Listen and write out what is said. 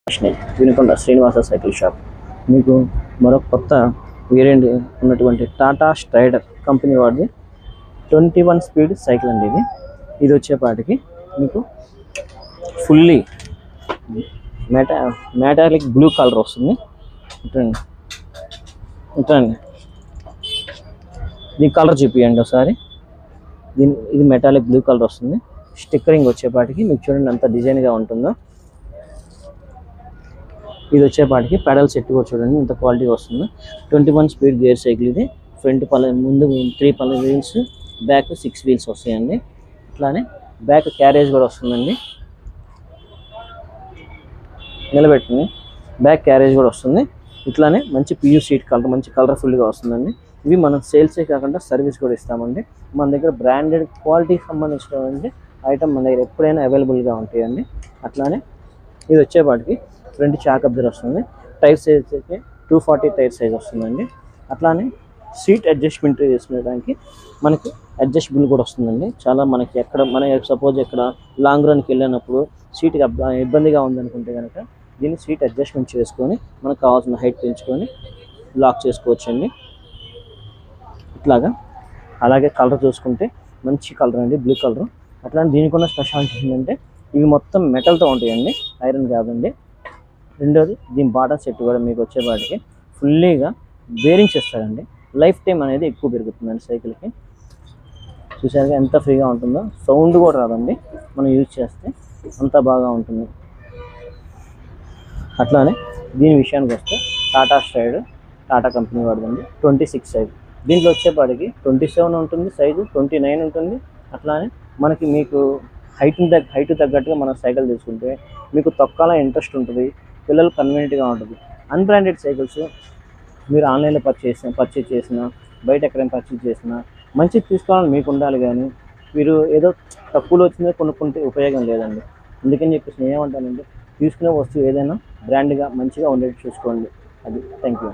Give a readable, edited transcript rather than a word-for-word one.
Vinukonda Srinivasa cycle shop మీకు మరొక కొత్త వేరియంట్ ఉన్నటువంటి టాటా స్ట్రైడర్ కంపెనీ వాడిది 21 స్పీడ్ సైకిల్ అండి. ఇది వచ్చేపాటికి మీకు ఫుల్లీ మెటాలిక్ బ్లూ కలర్ వస్తుంది. ఉంటాండి దీని కలర్ చూపియండి ఒకసారి. ఇది మెటాలిక్ బ్లూ కలర్ వస్తుంది. స్టిక్కరింగ్ వచ్చేపాటికి మీకు చూడండి అంత డిజైన్గా ఉంటుందో. ఇది వచ్చేపాటికి పెడల్ సెట్ కూడా చూడండి ఇంత క్వాలిటీ వస్తుంది. 21 స్పీడ్ గేర్ సైకిల్ ఇది. ఫ్రంట్ ముందు 3 వీల్స్, బ్యాక్ 6 వీల్స్ వస్తాయండి. అట్లానే బ్యాక్ క్యారేజ్ కూడా వస్తుందండి. నిలబెట్టింది బ్యాక్ క్యారేజ్ కూడా వస్తుంది. ఇట్లానే మంచి పియూ సీట్ కలర్, మంచి కలర్ఫుల్గా వస్తుందండి. ఇవి మనం సేల్సే కాకుండా సర్వీస్ కూడా ఇస్తామండి. మన దగ్గర బ్రాండెడ్ క్వాలిటీకి సంబంధించినటువంటి ఐటమ్ మన దగ్గర ఎప్పుడైనా అవైలబుల్గా ఉంటాయండి. అట్లానే ఇది వచ్చేపాటికి ఫ్రంట్ చాక్ అబ్జర్ వస్తుంది. టైర్ సైజ్ అయితే 240 టైర్ సైజ్ వస్తుందండి. అట్లానే సీట్ అడ్జస్ట్మెంట్ చేసుకోవడానికి మనకి అడ్జస్టబుల్ కూడా వస్తుందండి. చాలా మనకి సపోజ్ ఎక్కడ లాంగ్ రన్కి వెళ్ళినప్పుడు సీట్కి ఇబ్బందిగా ఉందనుకుంటే కనుక దీన్ని సీట్ అడ్జస్ట్మెంట్ చేసుకొని మనకు కావాల్సిన హైట్ పెంచుకొని లాక్ చేసుకోవచ్చండి. ఇట్లాగా అలాగే కలర్ చూసుకుంటే మంచి కలర్ అండి, బ్లూ కలర్. అట్లానే దీనికి ఉన్న స్పెషాలిటీ ఏంటంటే ఇవి మొత్తం మెటల్తో ఉంటాయండి, ఐరన్ కాదండి. రెండోది దీని బాటమ్ సెట్ కూడా మీకు వచ్చేపాటికి ఫుల్లీగా బేరింగ్స్ ఇస్తారండి. లైఫ్ టైం అనేది ఎక్కువ పెరుగుతుందండి సైకిల్కి. చూసారుగా ఎంత ఫ్రీగా ఉంటుందో, సౌండ్ కూడా రాదండి మనం యూజ్ చేస్తే, అంత బాగా ఉంటుంది. అట్లానే దీని విషయానికి వస్తే టాటా స్ట్రైడ్, టాటా కంపెనీ వాడుతుంది 26 సైజ్. దీంట్లో వచ్చేపాటికి 27 ఉంటుంది సైజు, 29 ఉంటుంది. అట్లానే మీకు హైట్ తగ్గట్టుగా మనం సైకిల్ తీసుకుంటే మీకు తొక్కాల ఇంట్రెస్ట్ ఉంటుంది, పిల్లలు కన్వీనియంట్గా ఉంటుంది. అన్బ్రాండెడ్ సైకిల్స్ మీరు ఆన్లైన్లో పర్చేజ్ చేసినా, బయట ఎక్కడైనా పర్చేజ్ చేసినా మంచిది తీసుకోవాలని మీకు ఉండాలి. కానీ మీరు ఏదో తక్కువలో వచ్చిందే కొనుక్కుంటే ఉపయోగం లేదండి. అందుకని చెప్పేసి నేను ఏమంటానంటే తీసుకునే వస్తువు ఏదైనా బ్రాండ్గా మంచిగా ఉండేది చూసుకోండి. అది థ్యాంక్ యూ.